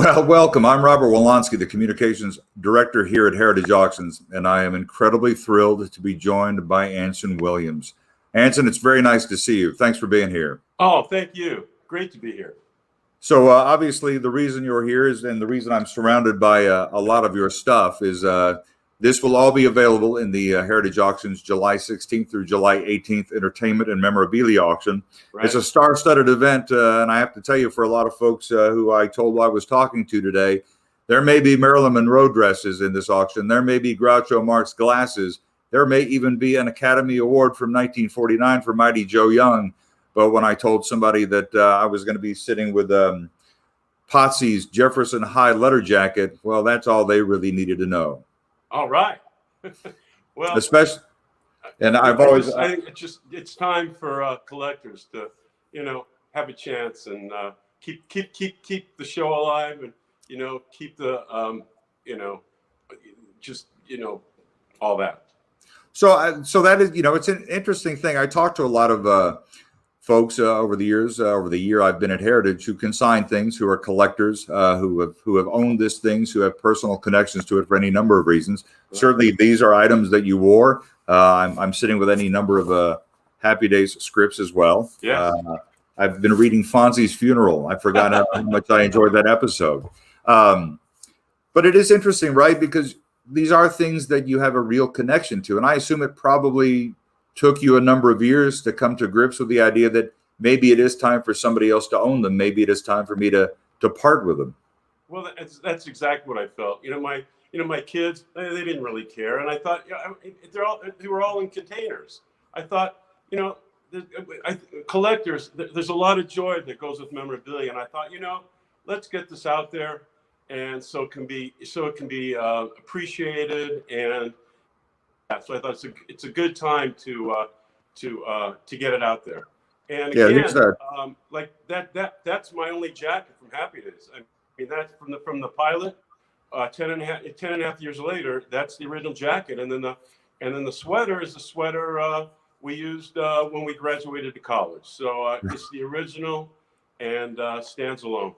Well, welcome. I'm Robert Wilonsky, the Communications Director here at Heritage Auctions, and I am incredibly thrilled to be joined by Anson Williams. Anson, it's very nice to see you. Thanks for being here. Oh, thank you. Great to be here. So obviously the reason you're here is, and the reason I'm surrounded by a lot of your stuff is this will all be available in the Heritage Auctions July 16th through July 18th Entertainment and Memorabilia Auction. Right. It's a star-studded event, and I have to tell you, for a lot of folks who I told I was talking to today, there may be Marilyn Monroe dresses in this auction. There may be Groucho Marx glasses. There may even be an Academy Award from 1949 for Mighty Joe Young. But when I told somebody that I was going to be sitting with Potsy's Jefferson High letter jacket, well, that's all they really needed to know. All right. Well, especially, and I think it's time for collectors to, have a chance and keep the show alive, and keep the all that. So that is, it's an interesting thing. I talked to a lot of folks over the years, over the year I've been at Heritage, who consign things, who are collectors, who have owned these things, who have personal connections to it for any number of reasons. Right. Certainly, these are items that you wore. I'm sitting with any number of Happy Days scripts as well. Yeah. I've been reading Fonzie's Funeral. I forgot how much I enjoyed that episode. But it is interesting, right? Because these are things that you have a real connection to, and I assume it probably took you a number of years to come to grips with the idea that maybe it is time for somebody else to own them. Maybe it is time for me to part with them. Well, that's exactly what I felt. My kids, they didn't really care, and I thought, they were all in containers. I thought, collectors, there's a lot of joy that goes with memorabilia, and I thought, let's get this out there, and so it can be appreciated. And so I thought it's a good time to get it out out there. And again, that's my only jacket from Happy Days. I mean, that's from the pilot. 10 and a half years later, that's the original jacket, and then the sweater is the sweater we used when we graduated to college. So it's the original and stands alone.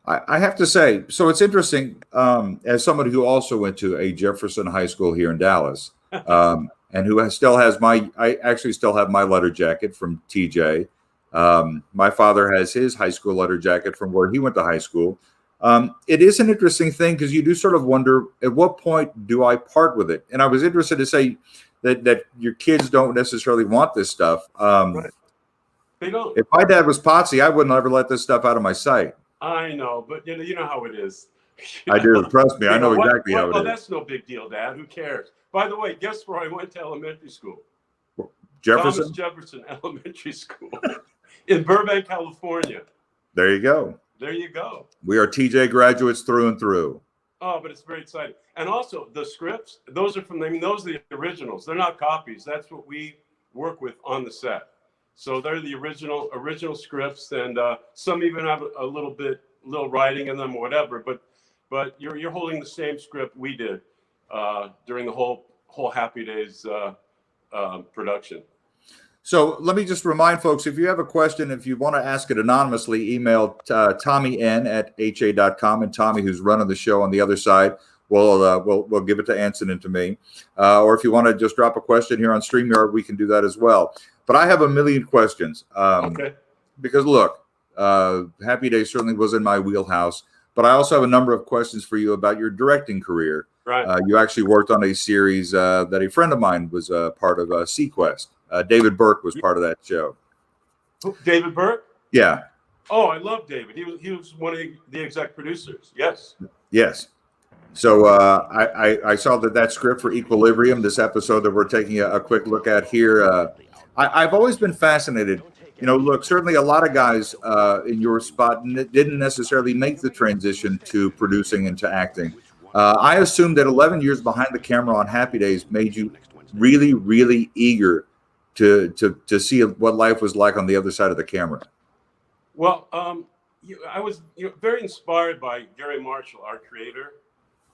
I have to say, so it's interesting, as somebody who also went to a Jefferson High School here in Dallas, and who still has I actually still have my letter jacket from TJ. My father has his high school letter jacket from where he went to high school. It is an interesting thing, because you do sort of wonder, at what point do I part with it? And I was interested to say that your kids don't necessarily want this stuff. Right. They don't. If my dad was Potsy, I wouldn't ever let this stuff out of my sight. I know, but you know how it is. I do. Trust me. I know exactly how it is. Oh, that's no big deal, Dad. Who cares? By the way, guess where I went to elementary school? Jefferson? Thomas Jefferson Elementary School in Burbank, California. There you go. There you go. We are TJ graduates through and through. Oh, but it's very exciting. And also the scripts, those are those are the originals. They're not copies. That's what we work with on the set. So they're the original scripts, and some even have a little writing in them or whatever. But you're holding the same script we did during the whole Happy Days production. So let me just remind folks, if you have a question, if you want to ask it anonymously, email TommyN@ha.com, and Tommy, who's running the show on the other side, we'll give it to Anson and to me. Or if you want to just drop a question here on StreamYard, we can do that as well. But I have a million questions. Okay. Because look, Happy Days certainly was in my wheelhouse, but I also have a number of questions for you about your directing career. Right. You actually worked on a series that a friend of mine was part of, Sequest. David Burke was part of that show. David Burke? Yeah. Oh, I love David. He was one of the exec producers. Yes. Yes. So I saw that script for Equilibrium, this episode that we're taking a quick look at here. I've always been fascinated. Look, certainly a lot of guys in your spot didn't necessarily make the transition to producing and to acting. I assume that 11 years behind the camera on Happy Days made you really, really eager to see what life was like on the other side of the camera. Well, I was very inspired by Gary Marshall, our creator,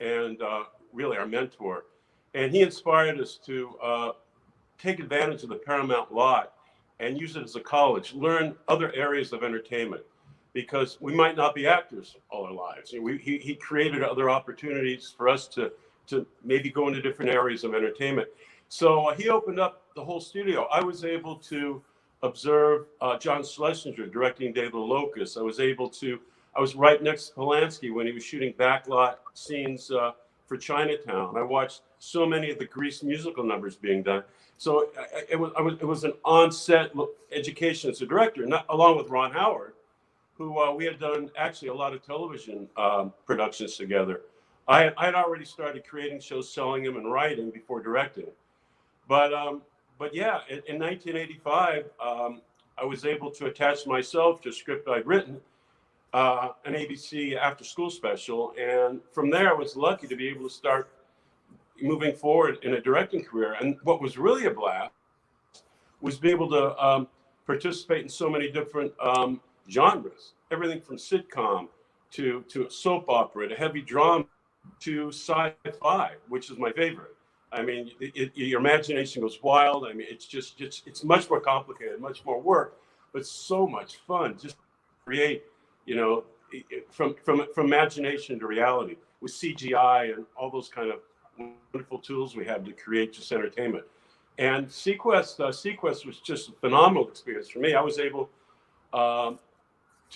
and really our mentor. And he inspired us to take advantage of the Paramount lot and use it as a college, learn other areas of entertainment. because we might not be actors all our lives. He created other opportunities for us to maybe go into different areas of entertainment. So he opened up the whole studio. I was able to observe John Schlesinger directing Day of the Locust. I was right next to Polanski when he was shooting backlot scenes for Chinatown. I watched so many of the Grease musical numbers being done. So it was an on-set education as a director, along with Ron Howard, who we had done actually a lot of television productions together. I had already started creating shows, selling them, and writing before directing. But yeah, in 1985, I was able to attach myself to a script I'd written, an ABC after-school special, and from there I was lucky to be able to start moving forward in a directing career. And what was really a blast was being able to participate in so many different genres, everything from sitcom to soap opera to heavy drama to sci-fi, which is my favorite. I mean, your imagination goes wild. I mean, it's much more complicated, much more work, but so much fun. Just create, from imagination to reality with CGI and all those kind of wonderful tools we have to create just entertainment. And Sequest was just a phenomenal experience for me. I was able to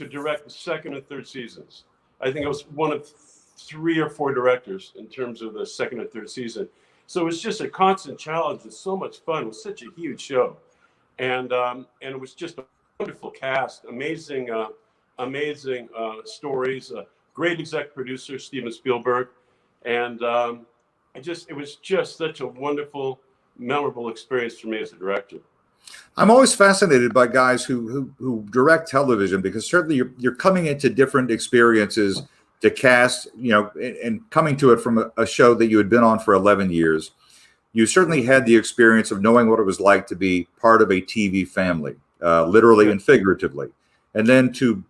direct the second and third seasons. I think I was one of 3 or 4 directors in terms of the second and third season. So it was just a constant challenge and so much fun. It was such a huge show. And it was just a wonderful cast, amazing stories, great exec producer, Steven Spielberg. And it was just such a wonderful, memorable experience for me as a director. I'm always fascinated by guys who direct television, because certainly you're coming into different experiences to cast, and coming to it from a show that you had been on for 11 years. You certainly had the experience of knowing what it was like to be part of a TV family, literally and figuratively. And then to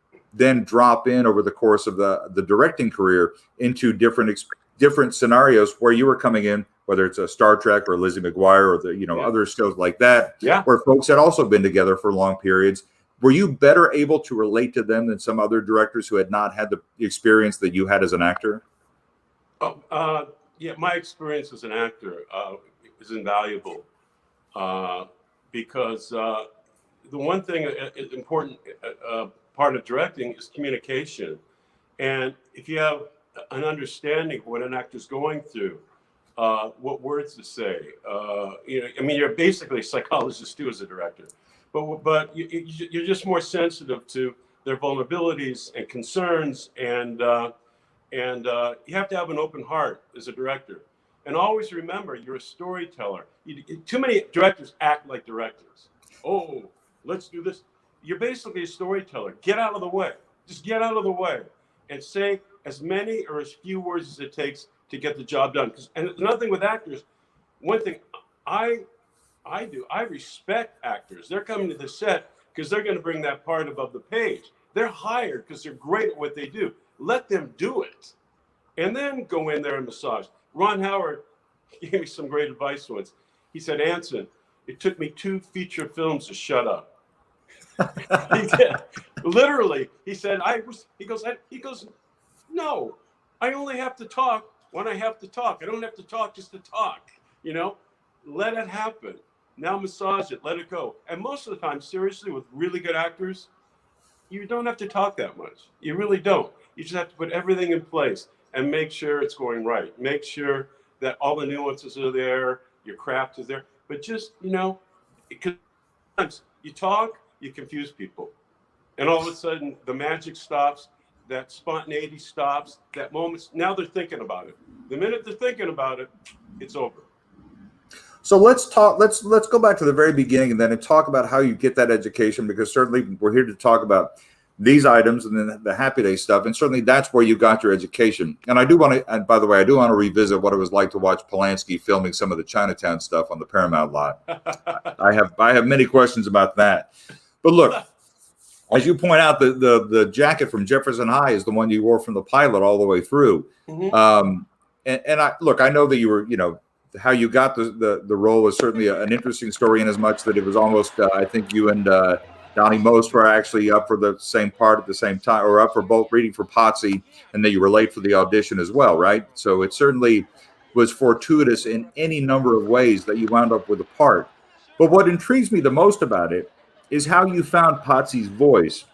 drop in over the course of the directing career into different scenarios where you were coming in, whether it's a Star Trek or Lizzie McGuire or other shows like that, where folks had also been together for long periods. Were you better able to relate to them than some other directors who had not had the experience that you had as an actor? Yeah, my experience as an actor is invaluable because the one thing, important part of directing is communication. And if you have an understanding of what an actor's going through, what words to say, you're basically a psychologist too as a director. But you're just more sensitive to their vulnerabilities and concerns, and you have to have an open heart as a director. And always remember, you're a storyteller. Too many directors act like directors. Oh, let's do this. You're basically a storyteller. Get out of the way. Just get out of the way and say as many or as few words as it takes to get the job done. And another thing with actors, one thing I respect actors. They're coming to the set because they're going to bring that part above the page. They're hired because they're great at what they do. Let them do it. And then go in there and massage. Ron Howard gave me some great advice once. He said, Anson, it took me 2 feature films to shut up. He did. Literally, he said, he goes, no, I only have to talk when I have to talk. I don't have to talk just to talk, let it happen. Now massage it, let it go. And most of the time, seriously, with really good actors, you don't have to talk that much. You really don't. You just have to put everything in place and make sure it's going right. Make sure that all the nuances are there, your craft is there. But just, because sometimes you talk, you confuse people. And all of a sudden, the magic stops, that spontaneity stops, that moment. Now they're thinking about it. The minute they're thinking about it, it's over. So let's go back to the very beginning and then talk about how you get that education, because certainly we're here to talk about these items and then the Happy Days stuff. And certainly that's where you got your education. And I do want to, and by the way, I do want to revisit what it was like to watch Polanski filming some of the Chinatown stuff on the Paramount lot. I have many questions about that. But look, as you point out, the jacket from Jefferson High is the one you wore from the pilot all the way through. Mm-hmm. And I know that you were, how you got the role was certainly an interesting story, in as much that it was almost, I think you and Donnie most were actually up for the same part at the same time, or up for both reading for Potsy, and then you were late for the audition as well, right? So it certainly was fortuitous in any number of ways that you wound up with a part. But what intrigues me the most about it is how you found Potsy's voice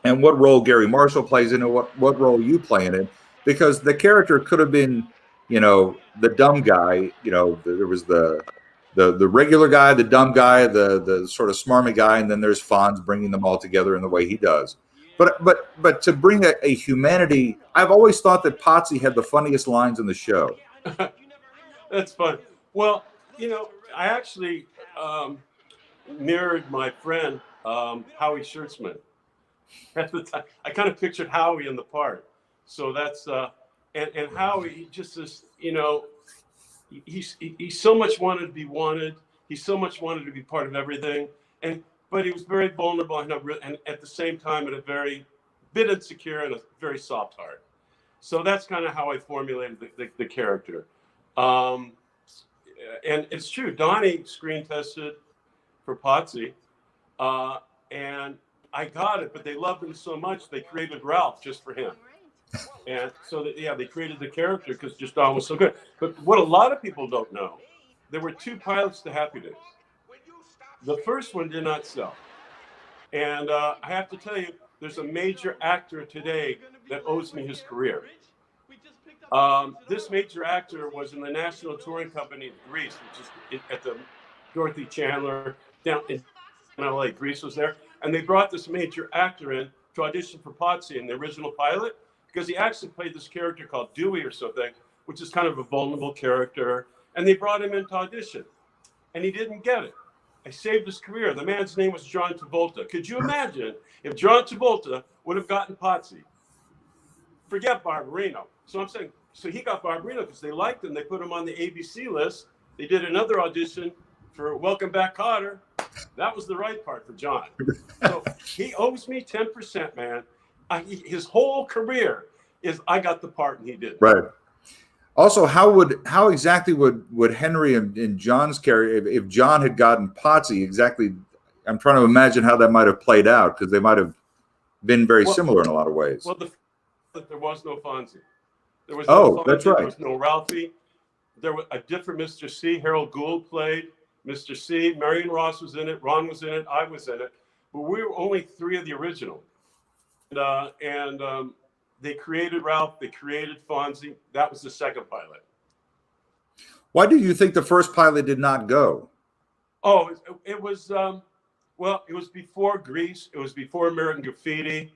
and what role Gary Marshall plays in it, what role you play in it, because the character could have been, the dumb guy. There was the regular guy, the dumb guy, the sort of smarmy guy, and then there's Fonz bringing them all together in the way he does. But to bring a humanity, I've always thought that Potsy had the funniest lines in the show. That's fun. Well, I actually mirrored my friend Howie Schertzman at the time. I kind of pictured Howie in the part. So that's and Howie, he just is, he so much wanted to be wanted. He so much wanted to be part of everything, but he was very vulnerable and at the same time, a very bit insecure and a very soft heart. So that's kind of how I formulated the character. And it's true. Donnie screen tested for Potsy, and I got it, but they loved him so much they created Ralph just for him. And so they created the character because just Don was so good. But what a lot of people don't know, there were 2 pilots to Happy Days. The first one did not sell. And I have to tell you, there's a major actor today that owes me his career. This major actor was in the National Touring Company in Greece, which is at the Dorothy Chandler down in LA. Greece was there. And they brought this major actor in to audition for Potsy in the original pilot, because he actually played this character called Dewey or something, which is kind of a vulnerable character. And they brought him in to audition, and he didn't get it. I saved his career. The man's name was John Travolta. Could you imagine if John Travolta would have gotten Potsy? Forget Barbarino. So I'm saying, so he got Barbarino because they liked him. They put him on the ABC list. They did another audition for Welcome Back, Kotter. That was the right part for John. So he owes me 10%, man. His whole career is I got the part and he did. Right. Also, how exactly would Henry and John's character, if John had gotten Potsy, exactly? I'm trying to imagine how that might have played out, because they might have been very similar in a lot of ways. Well, there was no Fonzie. There was no Fonzie, that's right. There was no Ralphie. There was a different Mr. C. Harold Gould played Mr. C. Marion Ross was in it. Ron was in it. I was in it. But we were only 3 of the original. And they created Ralph. They created Fonzie. That was the second pilot. Why do you think the first pilot did not go? Oh, it was it was before Grease. It was before American Graffiti,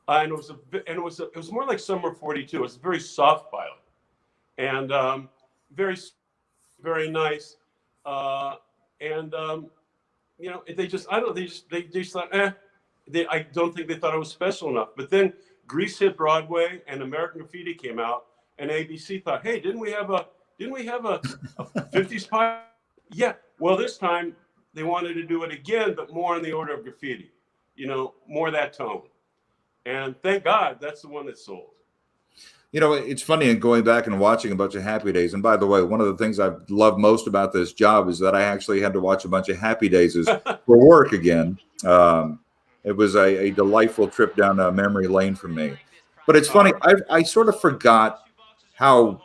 and it was more like Summer '42. It was a very soft pilot, and very, very nice. They just thought, I don't think they thought it was special enough. But then Grease hit Broadway and American Graffiti came out, and ABC thought, hey, didn't we have a 50s pilot? Yeah. Well, this time they wanted to do it again, but more in the order of Graffiti, more that tone. And thank God that's the one that sold. It's funny, in going back and watching a bunch of Happy Days. And by the way, one of the things I've loved most about this job is that I actually had to watch a bunch of Happy Days for work again. It was a delightful trip down memory lane for me. But it's funny, I sort of forgot how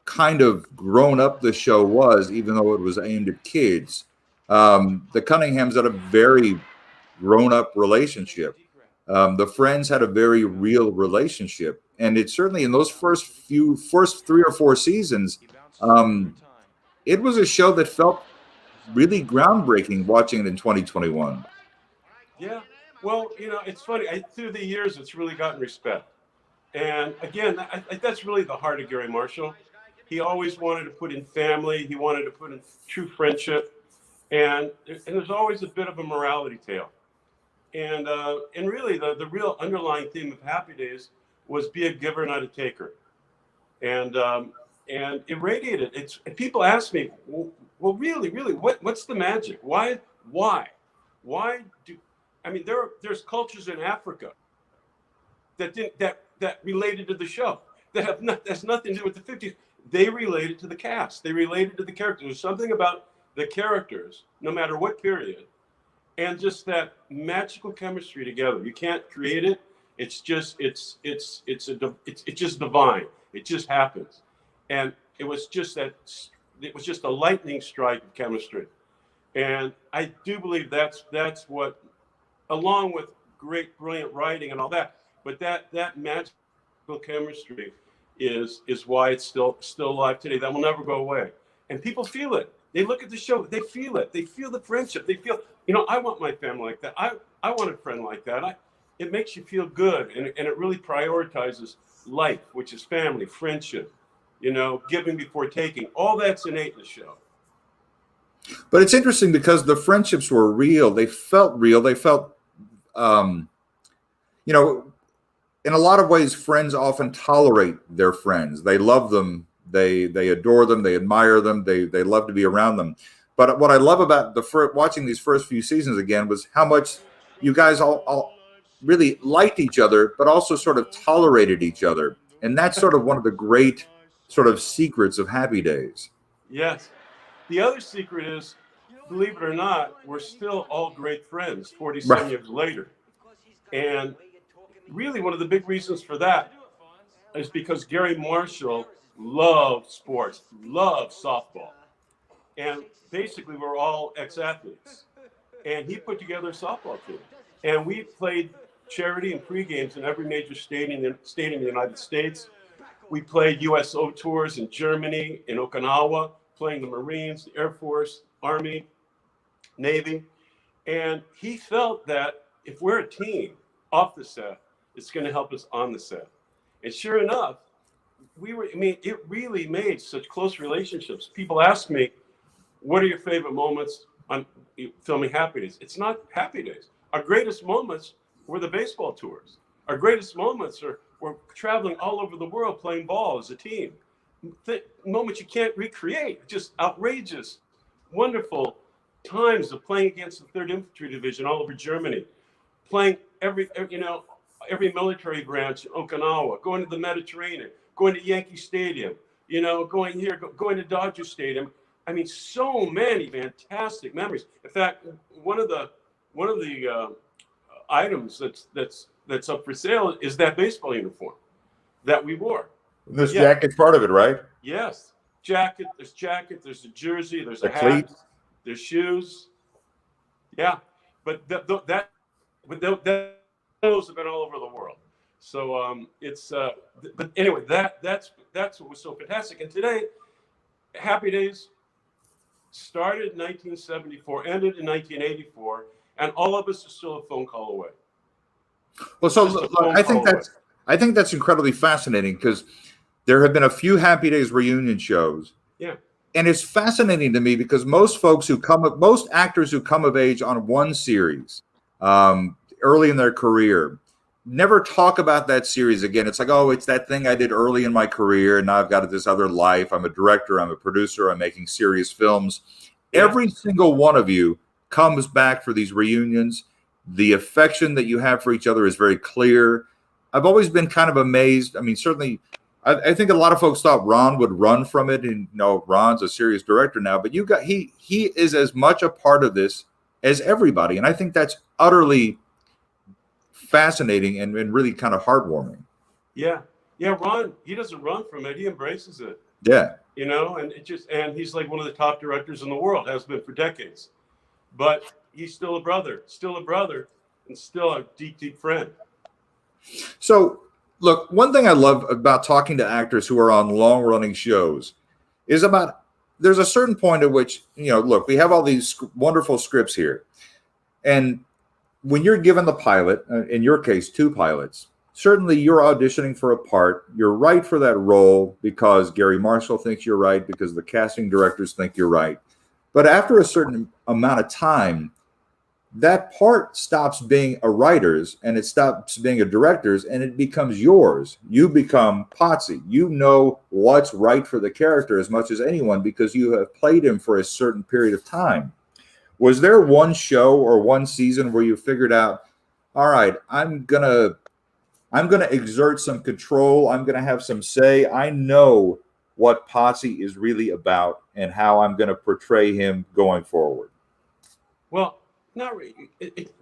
kind of grown up the show was, even though it was aimed at kids. The Cunninghams had a very grown up relationship. The Friends had a very real relationship. And it certainly, in those first 3 or 4 seasons, it was a show that felt really groundbreaking watching it in 2021. Yeah. Well, it's funny. Through the years, it's really gotten respect. And again, that's really the heart of Gary Marshall. He always wanted to put in family. He wanted to put in true friendship. And there's always a bit of a morality tale. And really, the real underlying theme of Happy Days was be a giver, not a taker. And it radiated. People ask me, well, really, what's the magic? Why do? I mean, there's cultures in Africa that related to the show that's nothing to do with the 50s. They related to the cast. They related to the characters. There's something about the characters, no matter what period, and just that magical chemistry together. You can't create it. It's just it's just divine. It just happens, and it was just a lightning strike of chemistry, and I do believe that's what, along with great brilliant writing and all that, but that magical chemistry is why it's still alive today. That will never go away, and people feel it. They look at the show, they feel it. They feel the friendship. They feel, I want my family like that. I want a friend like that. It makes you feel good, and it really prioritizes life, which is family, friendship, giving before taking. All that's innate in the show. But it's interesting because the friendships were real. They felt real. They felt, in a lot of ways, friends often tolerate their friends. They love them. They adore them. They admire them. They love to be around them. But what I love about watching these first few seasons again was how much you guys all really liked each other, but also sort of tolerated each other. And that's sort of one of the great sort of secrets of Happy Days. Yes. The other secret is, believe it or not, we're still all great friends 47 years later. And really one of the big reasons for that is because Gary Marshall loved sports, loved softball. And basically we're all ex-athletes. And he put together a softball team. And we played charity and pre-games in every major stadium in the United States. We played USO tours in Germany, in Okinawa, playing the Marines, the Air Force, Army, Navy. And he felt that if we're a team off the set, it's going to help us on the set. And sure enough, it really made such close relationships. People ask me, what are your favorite moments on filming Happy Days? It's not Happy Days. Our greatest moments were the baseball tours. Our greatest moments were traveling all over the world playing ball as a team. Moments you can't recreate, just outrageous, wonderful times of playing against the 3rd Infantry Division all over Germany, playing every military branch in Okinawa, going to the Mediterranean, going to Yankee Stadium, going to Dodger Stadium. I mean, so many fantastic memories. In fact, one of the items that's up for sale is that baseball uniform that we wore. This jacket's part of it, right? Yes, jacket. There's a jersey. There's a hat. There's shoes. Yeah, but those have been all over the world. So but anyway, that's what was so fantastic. And today, Happy Days started in 1974, ended in 1984, and all of us are still a phone call away. Well, so look, I think that's incredibly fascinating because there have been a few Happy Days reunion shows. Yeah. And it's fascinating to me because most actors who come of age on one series early in their career never talk about that series again. It's like, oh, it's that thing I did early in my career, and now I've got this other life. I'm a director, I'm a producer, I'm making serious films. Yeah. Every single one of you comes back for these reunions. The affection that you have for each other is very clear. I've always been kind of amazed. I mean, certainly, I think a lot of folks thought Ron would run from it, and Ron's a serious director now. But he is as much a part of this as everybody, and I think that's utterly fascinating and really kind of heartwarming. Yeah, Ron, he doesn't run from it; he embraces it. Yeah, and he's like one of the top directors in the world, has been for decades. But he's still a brother, and still a deep, deep friend. So, look, one thing I love about talking to actors who are on long-running shows is there's a certain point at which, look, we have all these wonderful scripts here. And when you're given the pilot, in your case, 2 pilots, certainly you're auditioning for a part. You're right for that role because Gary Marshall thinks you're right, because the casting directors think you're right. But after a certain amount of time, that part stops being a writer's and it stops being a director's and it becomes yours. You become Potsy. You know what's right for the character as much as anyone because you have played him for a certain period of time. Was there one show or one season where you figured out, all right, I'm gonna exert some control. I'm gonna have some say. I know what Potsy is really about and how I'm going to portray him going forward? Well, not really.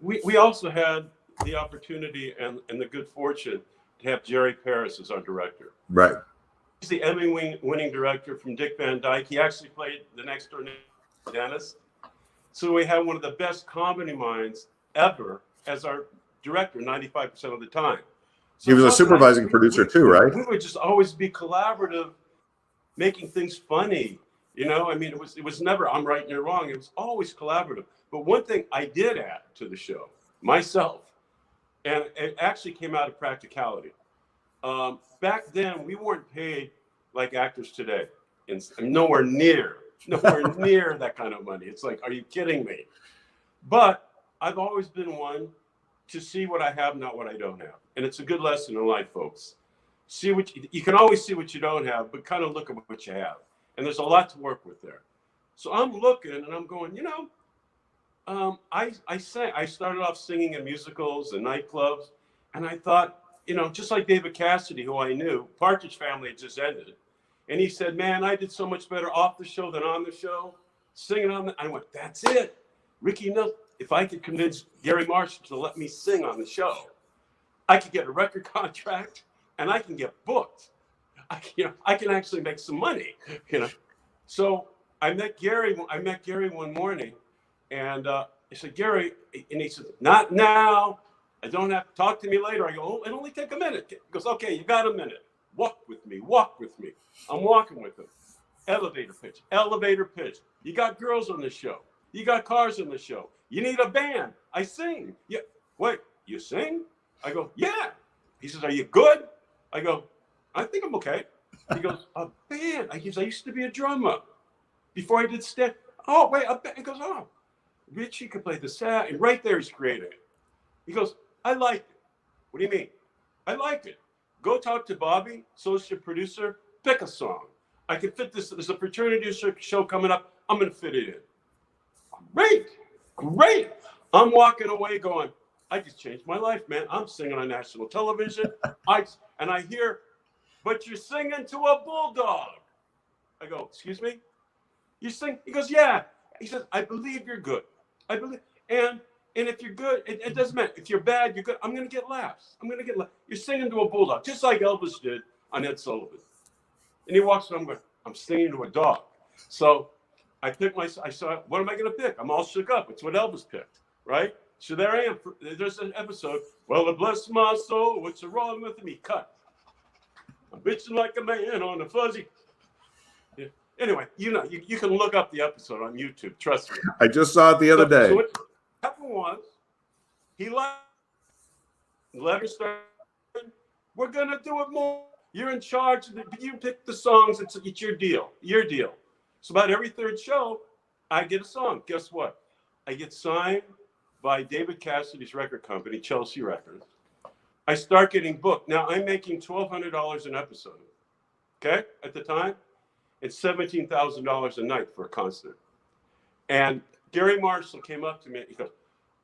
We also had the opportunity and the good fortune to have Jerry Paris as our director. Right. He's the Emmy-winning director from Dick Van Dyke. He actually played the next door neighbor, Dennis. So we had one of the best comedy minds ever as our director 95% of the time. So He was a supervising producer too, right? We would just always be collaborative, making things funny. You know, I mean, it was never I'm right and you're wrong. It was always collaborative. But one thing I did add to the show myself, and it actually came out of practicality. Back then, we weren't paid like actors today, and nowhere near that kind of money. It's like, are you kidding me? But I've always been one to see what I have, not what I don't have. And it's a good lesson in life, folks. See what you can always see what you don't have, but kind of look at what you have. And there's a lot to work with there. So I'm looking and I'm going, I started off singing in musicals and nightclubs. And I thought, just like David Cassidy, who I knew, Partridge Family had just ended. And he said, man, I did so much better off the show than on the show. Singing on the, I went, that's it. Ricky Nelson, if I could convince Gary Marshall to let me sing on the show, I could get a record contract and I can get booked. I can actually make some money, So I met Gary one morning and I said, Gary, and he said, not now. I don't have to talk to me later. I go, oh, it'll only take a minute. He goes, okay, you got a minute. Walk with me. I'm walking with him. Elevator pitch. You got girls on the show. You got cars on the show. You need a band. I sing. Yeah. Wait, you sing? I go, yeah. He says, are you good? I go, I think I'm okay. He goes, a band. I used to be a drummer before I did stand. Oh, wait, a band. He goes, oh, Richie could play the sad. And right there he's creating it. He goes, I like it. What do you mean? I like it. Go talk to Bobby, associate producer, pick a song. I can fit this. There's a fraternity show coming up. I'm going to fit it in. Great. I'm walking away going, I just changed my life, man. I'm singing on national television. And I hear, but you're singing to a bulldog. I go, excuse me? You sing? He goes, yeah. He says, I believe you're good. I believe. And if you're good, it doesn't matter. If you're bad, you're good. I'm going to get laughs. You're singing to a bulldog, just like Elvis did on Ed Sullivan. And he walks around, I'm singing to a dog. So I saw, what am I going to pick? I'm all shook up. It's what Elvis picked, right? So there I am. There's an episode. Well, bless my soul. What's wrong with me? Cut. I'm bitching like a man on a fuzzy. Yeah. Anyway, you can look up the episode on YouTube. Trust me. I just saw it the other day. So what happened was, he let her start. We're going to do it more. You're in charge. You pick the songs. It's your deal. So about every third show, I get a song. Guess what? I get signed by David Cassidy's record company, Chelsea Records. I start getting booked. Now I'm making $1,200 an episode. Okay? At the time, it's $17,000 a night for a concert. And Gary Marshall came up to me and he goes,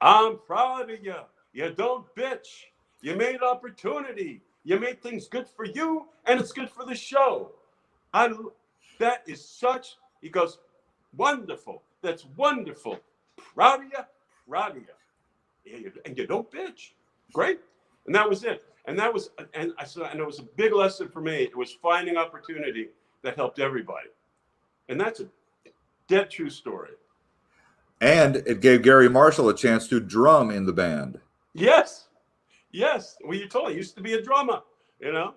I'm proud of you. You don't bitch. You made opportunity. You made things good for you, and it's good for the show. That is such, he goes, wonderful. That's wonderful. Proud of you. Yeah, and you don't bitch. Great. And that was it. And it was a big lesson for me. It was finding opportunity that helped everybody. And that's a dead true story. And it gave Gary Marshall a chance to drum in the band. Yes. Well, you told me, I used to be a drummer, and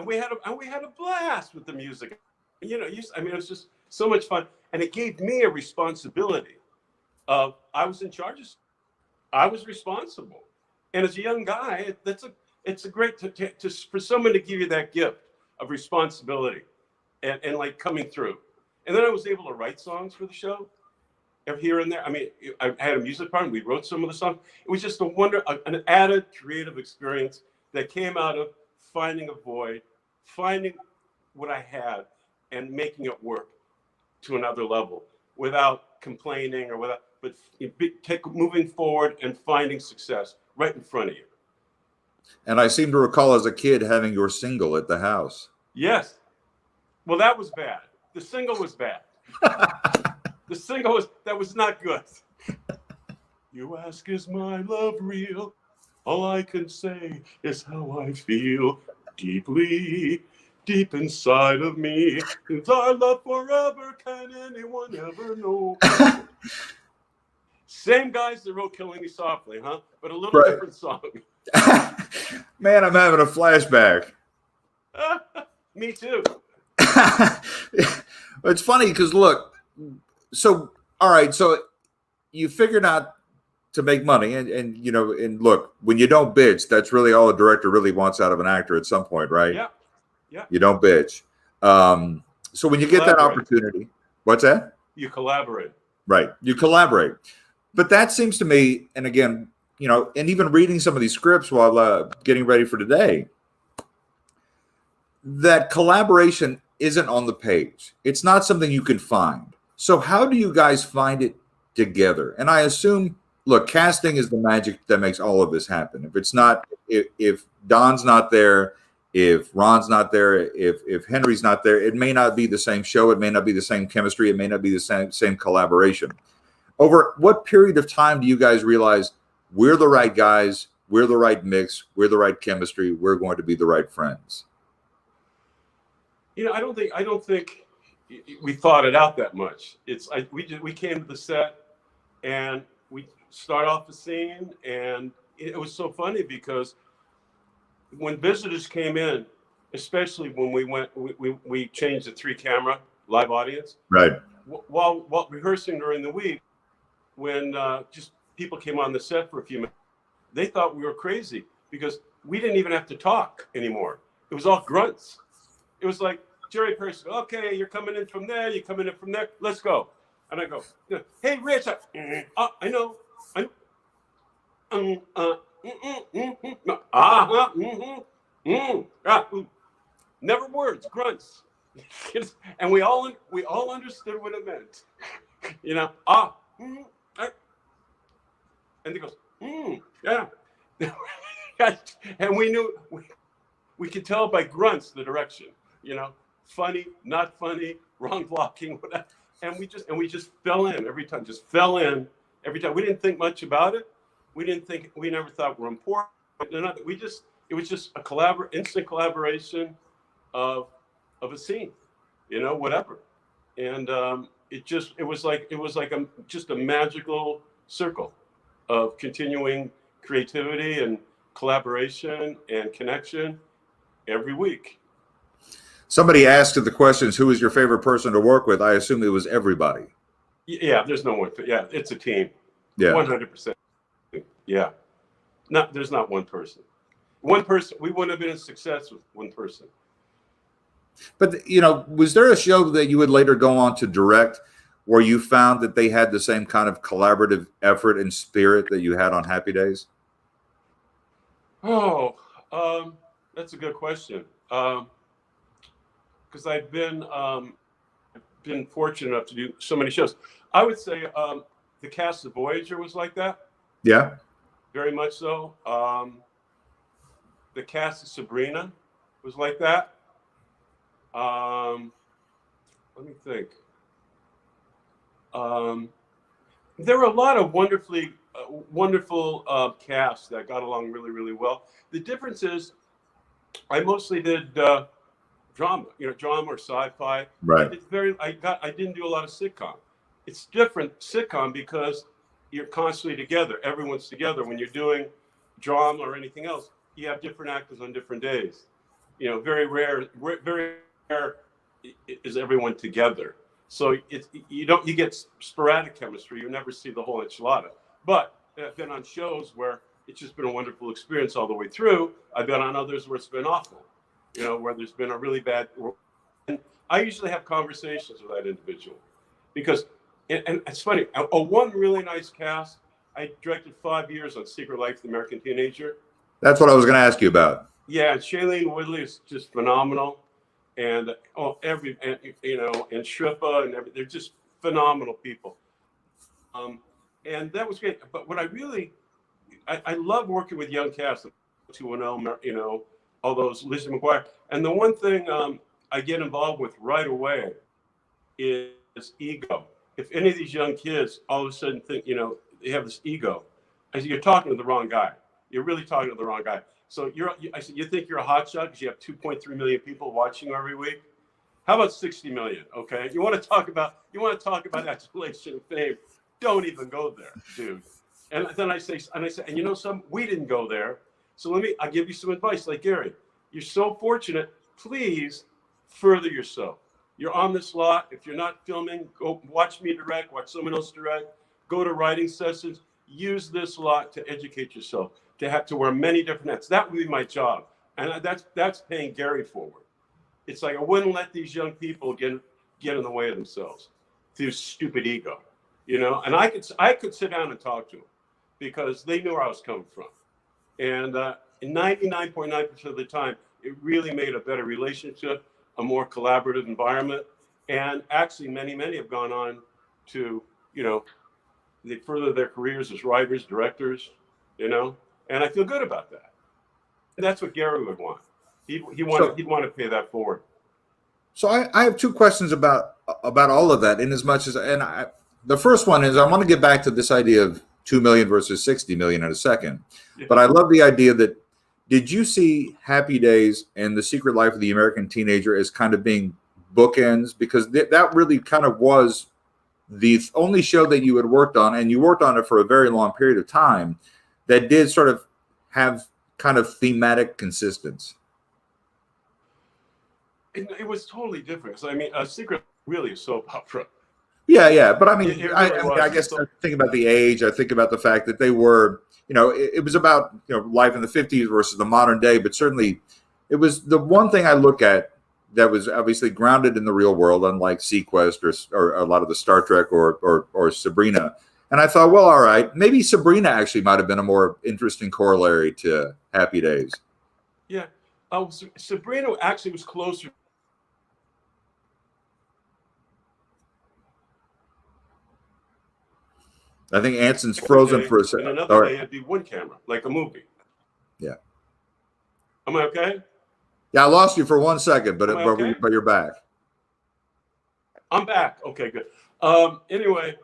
we had a blast with the music. It was just so much fun, and it gave me a responsibility of I was in charge of. I was responsible, and as a young guy, it's a great for someone to give you that gift of responsibility, and like coming through, and then I was able to write songs for the show. Here and there. I mean, I had a music department. We wrote some of the songs. It was just an added creative experience that came out of finding a void, finding what I had, and making it work to another level without complaining but moving forward and finding success right in front of you. And I seem to recall as a kid having your single at the house. Yes. Well, that was bad. The single was bad. The single was not good. You ask, is my love real? All I can say is how I feel deeply, deep inside of me. Is our love forever? Can anyone ever know? Same guys that wrote Killing Me Softly, huh? But a little Right. different song. Man, I'm having a flashback. Me too. It's funny because look, so all right, so you figured out to make money, and you know, and look, when you don't bitch, that's really all a director really wants out of an actor at some point, right? Yeah. Yeah. You don't bitch. So when you get that opportunity, what's that? You collaborate. Right. You collaborate. But that seems to me, and again, you know, and even reading some of these scripts while getting ready for today, that collaboration isn't on the page. It's not something you can find. So how do you guys find it together? And I assume, look, casting is the magic that makes all of this happen. If it's not, if Don's not there, if Ron's not there, if Henry's not there, it may not be the same show. It may not be the same chemistry. It may not be the same collaboration. Over what period of time do you guys realize we're the right guys, we're the right mix, we're the right chemistry, we're going to be the right friends? You know, I don't think we thought it out that much. We came to the set and we start off the scene, and it was so funny because when visitors came in, especially when we changed the 3-camera live audience. Right. While rehearsing during the week, when just people came on the set for a few minutes, they thought we were crazy because we didn't even have to talk anymore. It was all grunts. It was like Jerry Pierce, okay, you're coming in from there, you're coming in from there, let's go. And I go, hey, Rich, I know. Never words, grunts. And we all understood what it meant. You know, and he goes, yeah. And we knew, we could tell by grunts the direction, you know, funny, not funny, wrong blocking, whatever. And we just fell in every time, We didn't think much about it. We never thought we're important. It was just a instant collaboration of a scene, you know, whatever. And it was like just a magical circle of continuing creativity and collaboration and connection every week. Somebody asked the questions, who is your favorite person to work with? I assume it was everybody. Yeah, there's no one. Yeah, it's a team. Yeah. 100%. Yeah. There's not one person. We wouldn't have been a success with one person. But, you know, was there a show that you would later go on to direct where you found that they had the same kind of collaborative effort and spirit that you had on Happy Days? Oh, that's a good question. Because I've been fortunate enough to do so many shows. I would say the cast of Voyager was like that. Yeah. Very much so. The cast of Sabrina was like that. Let me think. There were a lot of wonderful casts that got along really, really well. The difference is I mostly did drama, drama or sci-fi. Right. I didn't do a lot of sitcom. It's different sitcom because you're constantly together. Everyone's together. When you're doing drama or anything else, you have different actors on different days. You know, very rare is everyone together. So you get sporadic chemistry. You never see the whole enchilada. But I've been on shows where it's just been a wonderful experience all the way through. I've been on others where it's been awful. You know, where there's been a really bad. And I usually have conversations with that individual because, and it's funny. One really nice cast. I directed 5 years on Secret Life of the American Teenager. That's what I was going to ask you about. Yeah, and Shailene Woodley is just phenomenal, and and Shrippa and they're just phenomenal people. And that was great. But what I love working with young cast, 210, all those, Lizzie McGuire. And the one thing I get involved with right away is ego. If any of these young kids all of a sudden think, they have this ego. I said, you're talking to the wrong guy. You're really talking to the wrong guy. So I said, you think you're a hotshot because you have 2.3 million people watching you every week? How about 60 million? Okay, you want to talk about adulation and fame? Don't even go there, dude. And then I say, and you know some, we didn't go there. So I'll give you some advice. Like Gary, you're so fortunate. Please further yourself. You're on this lot. If you're not filming, go watch me direct, watch someone else direct, go to writing sessions, use this lot to educate yourself, to wear many different hats. That would be my job. And that's paying Gary forward. It's like, I wouldn't let these young people get in the way of themselves through stupid ego, you know? And I could sit down and talk to them because they knew where I was coming from. And 99.9% of the time, it really made a better relationship, a more collaborative environment. And actually, many have gone on to, you know, they further their careers as writers, directors, you know, and I feel good about that. And that's what Gary would want. He'd want to pay that forward. So I have two questions about all of that. In as much as, the first one is, I want to get back to this idea of 2 million versus 60 million in a second. Yeah. But I love the idea that, did you see Happy Days and The Secret Life of the American Teenager as kind of being bookends? Because that really kind of was the only show that you had worked on, and you worked on it for a very long period of time, that did sort of have kind of thematic consistency. It was totally different. So I mean, Secret really is soap opera. Yeah. But I mean, It really I guess I think about the age. I think about the fact that they were, you know, it was about, you know, life in the 50s versus the modern day. But certainly, it was the one thing I look at that was obviously grounded in the real world, unlike Sequest or a lot of the Star Trek or Sabrina. And I thought, well, all right, maybe Sabrina actually might have been a more interesting corollary to Happy Days. Yeah. Sabrina actually was closer. I think Anson's frozen for a second. And another day, it'd be one camera, like a movie. Yeah. Am I okay? Yeah, I lost you for 1 second, but Okay? but you're back. I'm back. Okay, good. Anyway,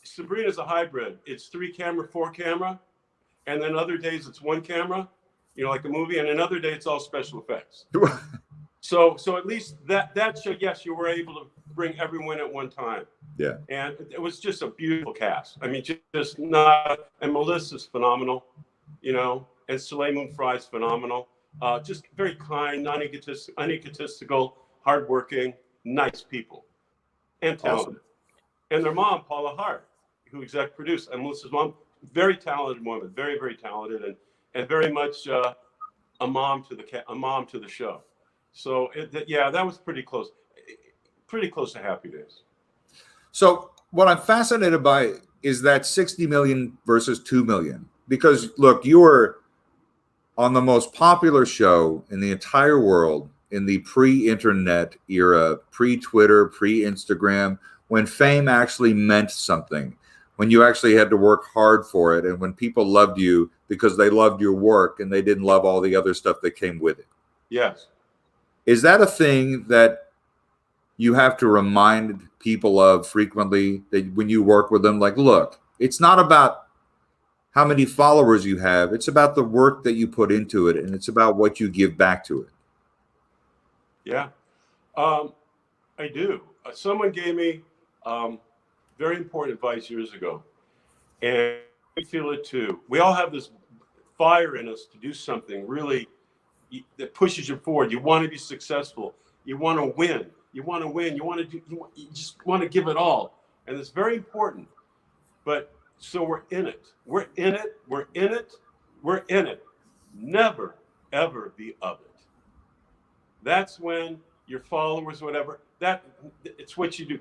Sabrina's a hybrid. It's 3 camera, 4 camera, and then other days it's 1 camera, you know, like a movie, and another day it's all special effects. So at least that show, yes, you were able to bring everyone at one time. Yeah. And it was just a beautiful cast. I mean, just not, and Melissa's phenomenal, you know, and Soleil Moon Frye's phenomenal. Just very kind, unegotistical, hardworking, nice people, and talented. Awesome. And their mom, Paula Hart, who exec produced, and Melissa's mom, very talented woman, very, very talented, and very much a mom to the show. So that was pretty close to Happy Days. So what I'm fascinated by is that 60 million versus 2 million, because look, you were on the most popular show in the entire world in the pre-internet era, pre-Twitter, pre-Instagram, when fame actually meant something, when you actually had to work hard for it, and when people loved you because they loved your work and they didn't love all the other stuff that came with it. Yes. Is that a thing that you have to remind people of frequently, that when you work with them, like, look, it's not about how many followers you have, it's about the work that you put into it, and it's about what you give back to it? Yeah, I do. Someone gave me very important advice years ago, and I feel it too. We all have this fire in us to do something really that pushes you forward. You want to be successful. You want to win. You want to win. You just want to give it all, and it's very important. But so we're in it. We're in it. We're in it. We're in it. Never, ever be of it. That's when your followers, whatever, it's what you do.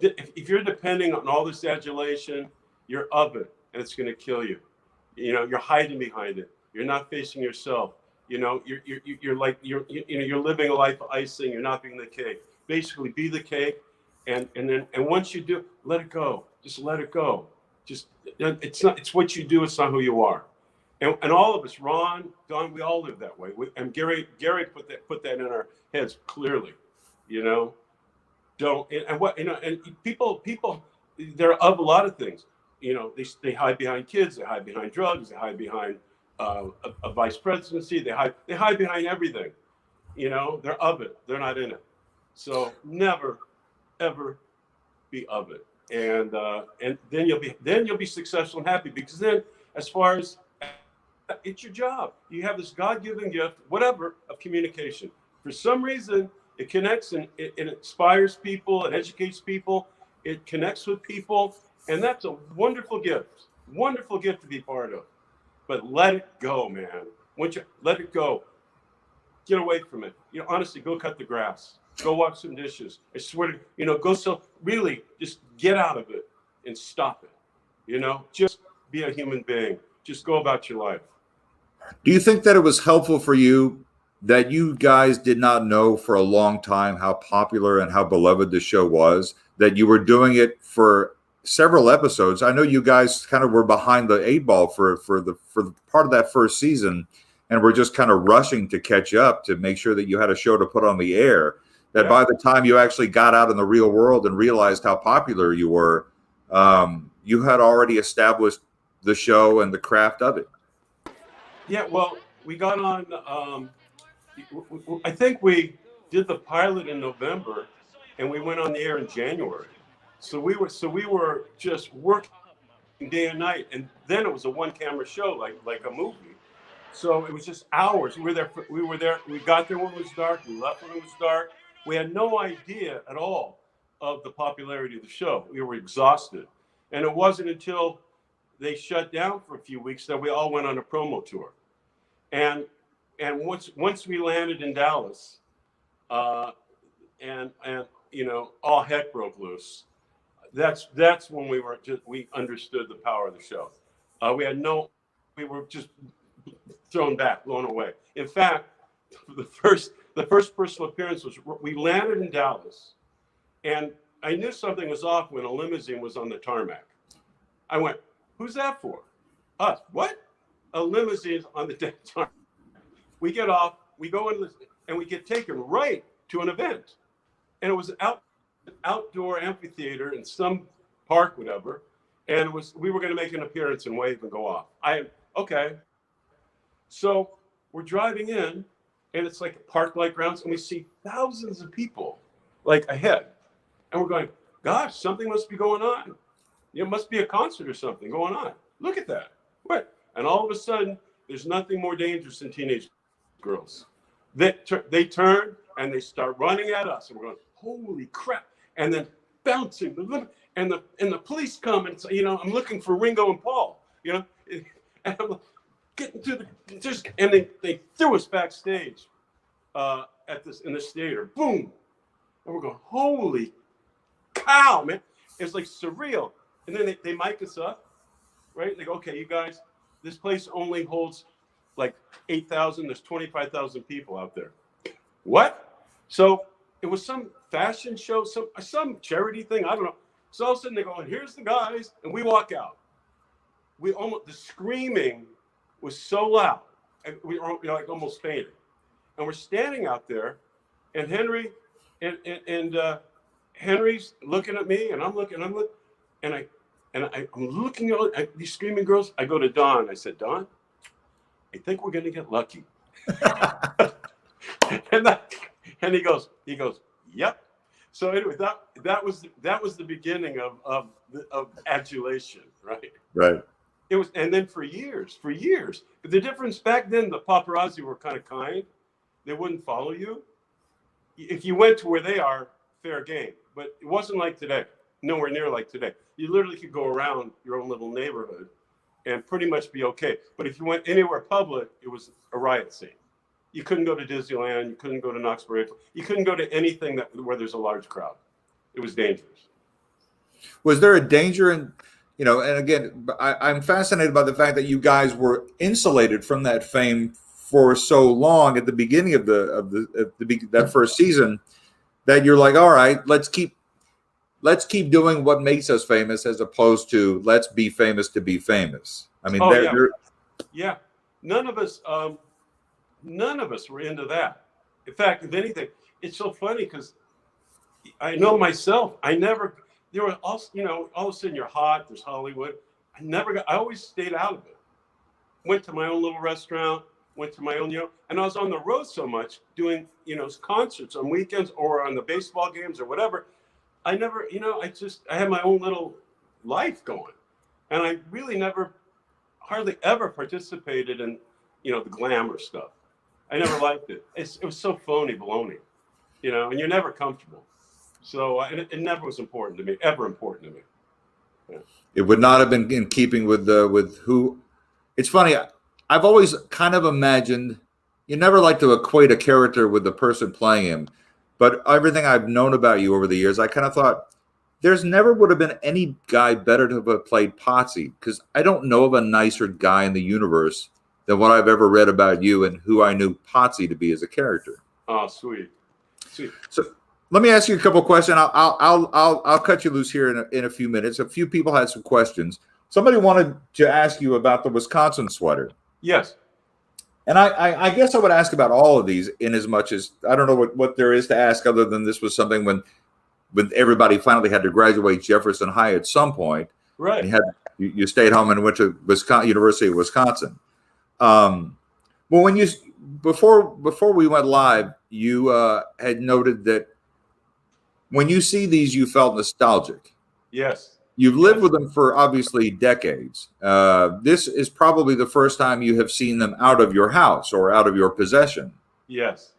If you're depending on all this adulation, you're of it, and it's going to kill you. You know, you're hiding behind it. You're not facing yourself. You know, you're living a life of icing. You're not being the cake. Basically, be the cake, and once you do, let it go. Just let it go. Just it's what you do. It's not who you are. And all of us, Ron, Don, we all live that way. And Gary put that in our heads clearly. You know, don't and what you know. And people, they're of a lot of things. you know, they hide behind kids, they hide behind drugs, they hide behind a vice presidency, they hide behind everything. You know, they're of it, they're not in it. So never, ever be of it, and then you'll be successful and happy, because then, as far as it's your job, you have this God-given gift, whatever, of communication. For some reason, it connects and it inspires people, it educates people, it connects with people, and that's a wonderful gift to be part of. But let it go, man. Once you let it go, get away from it. You know, honestly, go cut the grass, go wash some dishes. I swear to, you know, really just get out of it and stop it. You know, just be a human being. Just go about your life. Do you think that it was helpful for you that you guys did not know for a long time how popular and how beloved the show was, that you were doing it for several episodes? I know you guys kind of were behind the eight ball for the part of that first season, and we're just kind of rushing to catch up to make sure that you had a show to put on the air, that by the time you actually got out in the real world and realized how popular you were, you had already established the show and the craft of it. Yeah, well, we got on, I think we did the pilot in November, and we went on the air in January. So we were just working day and night, and then it was a one-camera show, like a movie. So it was just hours. We were there. We got there when it was dark. We left when it was dark. We had no idea at all of the popularity of the show. We were exhausted, and it wasn't until they shut down for a few weeks that we all went on a promo tour. And once we landed in Dallas, and you know, all heck broke loose. That's when we understood the power of the show. We were just thrown back, blown away. In fact, the first personal appearance was, we landed in Dallas, and I knew something was off when a limousine was on the tarmac. I went, "Who's that for?" Us. What? A limousine on the tarmac. We get off, we go into and we get taken right to an event, and it was an outdoor amphitheater in some park, whatever, and we were going to make an appearance and wave and go off. Okay. So we're driving in, and it's like park-like grounds, and we see thousands of people like ahead, and we're going, "Gosh, something must be going on. It must be a concert or something going on. Look at that. What?" And all of a sudden, there's nothing more dangerous than teenage girls. They turn and they start running at us, and we're going, "Holy crap!" And then bouncing, and the police come, and you know, I'm looking for Ringo and Paul, you know, and I'm getting to and they threw us backstage in this theater. Boom, and we're going, "Holy cow, man!" It's like surreal. And then they mic us up, right? They go, "Okay, you guys, this place only holds like 8,000. There's 25,000 people out there." What? So it was some fashion show, some charity thing. I don't know. So all of a sudden they go, "Here's the guys," and we walk out. The screaming was so loud, and we were like almost fainting. And we're standing out there, and Henry's looking at me, and I'm looking, and I'm looking at these screaming girls. I go to Don. I said, "Don, I think we're going to get lucky." and he goes, "Yep." So anyway, that was the beginning of adulation, right? Right. It was, and then for years. But the difference back then, the paparazzi were kind of kind. They wouldn't follow you. If you went to where they are, fair game. But it wasn't like today. Nowhere near like today. You literally could go around your own little neighborhood and pretty much be okay. But if you went anywhere public, it was a riot scene. You couldn't go to Disneyland. You couldn't go to Knoxbury. You couldn't go to anything where there's a large crowd. It was dangerous. Was there a danger in, you know, and again, I'm fascinated by the fact that you guys were insulated from that fame for so long at the beginning of that first season, that you're like, all right, let's keep doing what makes us famous, as opposed to let's be famous to be famous. I mean, yeah. None of us were into that. In fact, if anything, it's so funny because I know myself. There were also, you know, all of a sudden you're hot. There's Hollywood. I always stayed out of it. Went to my own little restaurant, went to my own, and I was on the road so much doing, concerts on weekends or on the baseball games or whatever. I never, I had my own little life going. And I really hardly ever participated in, the glamour stuff. I never liked it. It was so phony baloney, and you're never comfortable. So it never was important to me, ever important to me. Yeah. It would not have been in keeping with who. It's funny. I've always kind of imagined you never like to equate a character with the person playing him, but everything I've known about you over the years, I kind of thought there's never would have been any guy better to have played Potsy, because I don't know of a nicer guy in the universe than what I've ever read about you and who I knew Potsy to be as a character. Oh, sweet. So let me ask you a couple of questions. I'll cut you loose here in a few minutes. A few people had some questions. Somebody wanted to ask you about the Wisconsin sweater. Yes. And I guess I would ask about all of these, in as much as I don't know what there is to ask, other than this was something when everybody finally had to graduate Jefferson High at some point. Right. You stayed home and went to University of Wisconsin. Well, before we went live, you had noted that when you see these, you felt nostalgic. Yes. You've lived with them for obviously decades. This is probably the first time you have seen them out of your house or out of your possession. Yes.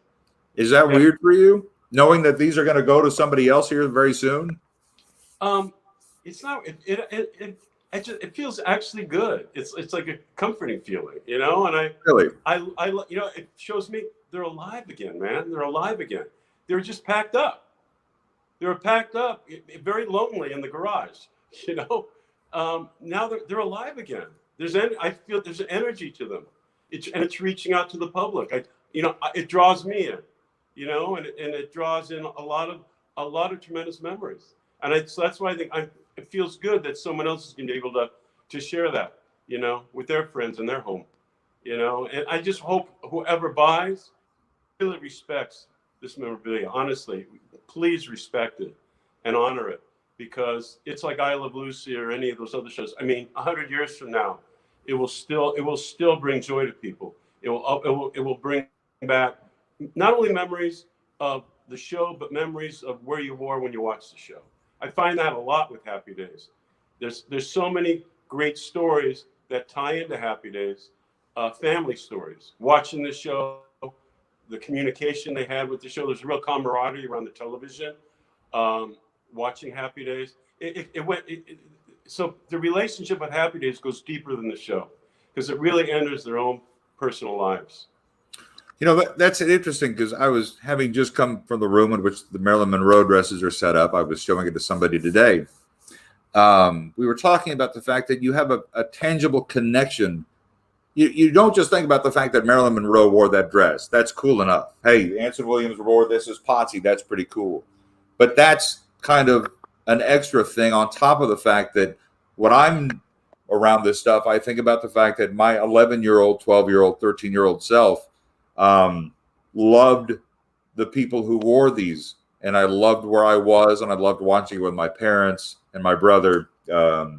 Is that weird for you, knowing that these are going to go to somebody else here very soon? It's not. It feels actually good. It's like a comforting feeling, And I it shows me they're alive again, man. They're alive again. They were just packed up. They were packed up, very lonely in the garage. Now they're alive again. I feel there's an energy to them, and it's reaching out to the public. It draws me in, and it draws in a lot of tremendous memories. And that's why I think it feels good that someone else is going to be able to share that, with their friends in their home, And I just hope whoever buys really respects this memorabilia. Honestly, please respect it and honor it, because it's like I Love Lucy or any of those other shows. I mean, 100 years from now, it will still bring joy to people. It will bring back not only memories of the show, but memories of where you were when you watched the show. I find that a lot with Happy Days. There's so many great stories that tie into Happy Days, family stories. Watching the show, the communication they had with the show. There's a real camaraderie around the television. Watching Happy Days, so the relationship with Happy Days goes deeper than the show, because it really enters their own personal lives. That's interesting, because I was having just come from the room in which the Marilyn Monroe dresses are set up. I was showing it to somebody today. We were talking about the fact that you have a tangible connection. You don't just think about the fact that Marilyn Monroe wore that dress. That's cool enough. Hey, Anson Williams wore this as Potsy. That's pretty cool. But that's kind of an extra thing on top of the fact that when I'm around this stuff, I think about the fact that my 11-year-old, 12-year-old, 13-year-old self loved the people who wore these, and I loved where I was, and I loved watching it with my parents and my brother. It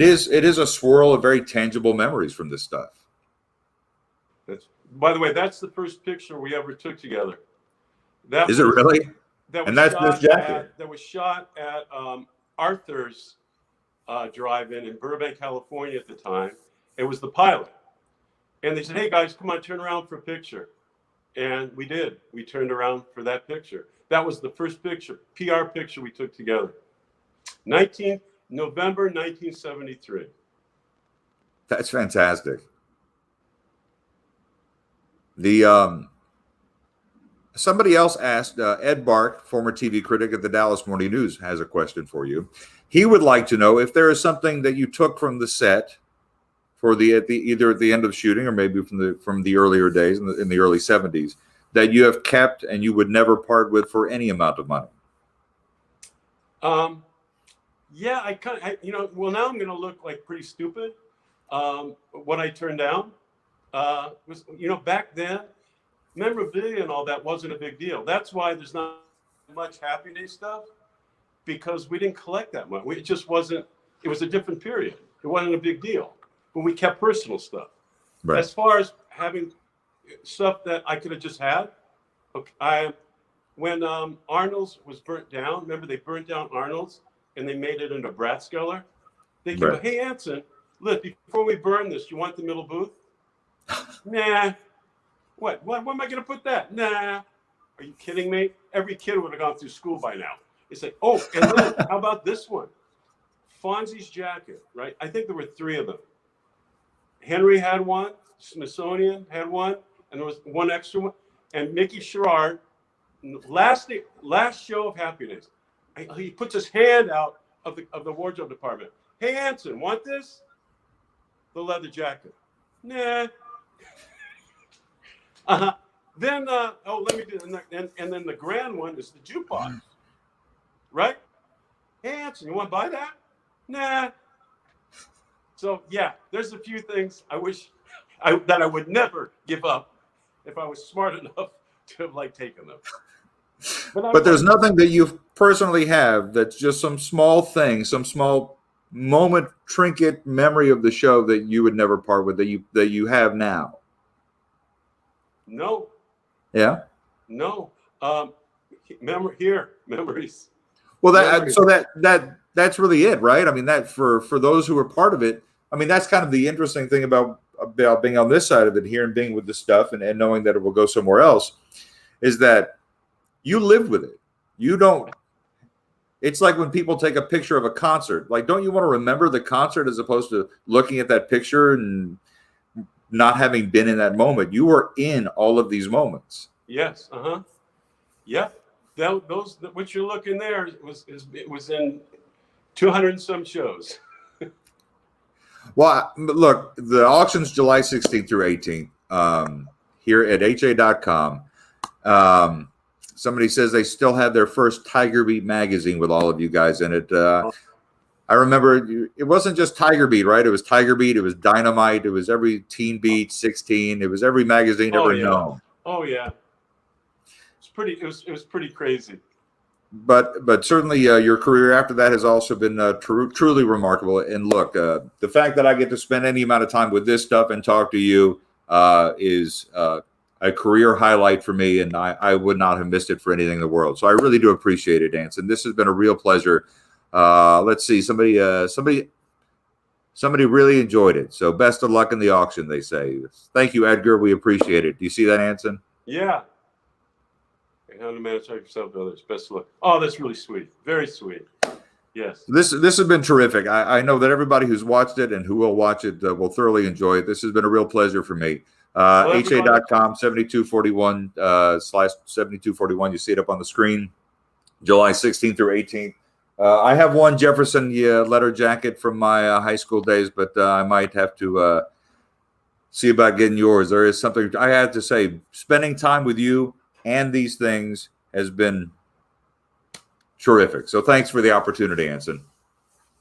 is a swirl of very tangible memories from this stuff. By the way, that's the first picture we ever took together. Is it really? And that's this jacket. That was shot at Arthur's drive-in in Burbank, California at the time. It was the pilot. And they said, hey, guys, come on, turn around for a picture. And we did. We turned around for that picture. That was the first picture, PR picture we took together. November 1973. That's fantastic. The somebody else asked, Ed Bark, former TV critic at the Dallas Morning News, has a question for you. He would like to know if there is something that you took from the set for either at the end of shooting or maybe from the earlier days in the early 70s that you have kept and you would never part with for any amount of money. Yeah, well, now I'm going to look like pretty stupid. What I turned down was, back then, memorabilia and all that wasn't a big deal. That's why there's not much Happy Day stuff, because we didn't collect that much. It just wasn't it was a different period. It wasn't a big deal, but we kept personal stuff. Right. As far as having stuff that I could have just had, okay, when Arnold's was burnt down, remember they burnt down Arnold's and they made it into Bratskeller? They came, Right. hey, Anson, look, before we burn this, you want the middle booth? Nah. What am I going to put that? Nah. Are you kidding me? Every kid would have gone through school by now. It's like, oh, and then how about this one? Fonzie's jacket, right? I think there were 3 of them. Henry had one, Smithsonian had one, and there was one extra one. And Mickey Sherrard, last show of Happy Days, he puts his hand out of the wardrobe department. Hey, Anson, want this? The leather jacket. Nah. Then, let me do it. And then the grand one is the jukebox, right? Hey, Anson, you want to buy that? Nah. So, yeah, there's a few things I wish that I would never give up if I was smart enough to have, like, taken them. But there's nothing that you personally have that's just some small thing, some small moment, trinket memory of the show that you would never part with, that you have now. No. Yeah. No. Memories. Well, Memories. so that's really it, right? I mean, that for those who are part of it, I mean, that's kind of the interesting thing about being on this side of it here and being with the stuff and knowing that it will go somewhere else, is that you live with it. You don't. It's like when people take a picture of a concert. Like, don't you want to remember the concert as opposed to looking at that picture and not having been in that moment? You were in all of these moments. Yes. Yeah. Those what you're looking there was in 200 and some shows. Well, look, the auction's July 16th through 18th here at ha.com. Somebody says they still have their first Tiger Beat magazine with all of you guys in it. I remember it wasn't just Tiger Beat, right? It was Tiger Beat. It was Dynamite. It was every Teen Beat, 16. It was every magazine ever known. Oh yeah, it was pretty crazy. But certainly your career after that has also been truly remarkable. And look, the fact that I get to spend any amount of time with this stuff and talk to you is a career highlight for me, and I would not have missed it for anything in the world. So I really do appreciate it, Anson. This has been a real pleasure. Let's see, somebody really enjoyed it. So best of luck in the auction, they say. Thank you, Edgar. We appreciate it. Do you see that, Anson? Yeah. How to manage yourself and others. Best of luck. Oh, that's really sweet. Very sweet. Yes. This has been terrific. I know that everybody who's watched it and who will watch it will thoroughly enjoy it. This has been a real pleasure for me. ha.com 7241 /7241. You see it up on the screen. July 16th through 18th. I have one Jefferson letter jacket from my high school days, but I might have to see about getting yours. There is something I have to say. Spending time with you and these things has been terrific. So thanks for the opportunity, Anson.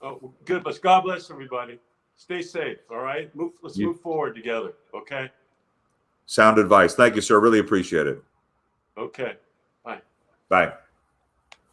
Oh, good. God bless everybody. Stay safe. All right. Let's move forward together. Okay. Sound advice. Thank you, sir. Really appreciate it. Okay. Bye. Bye.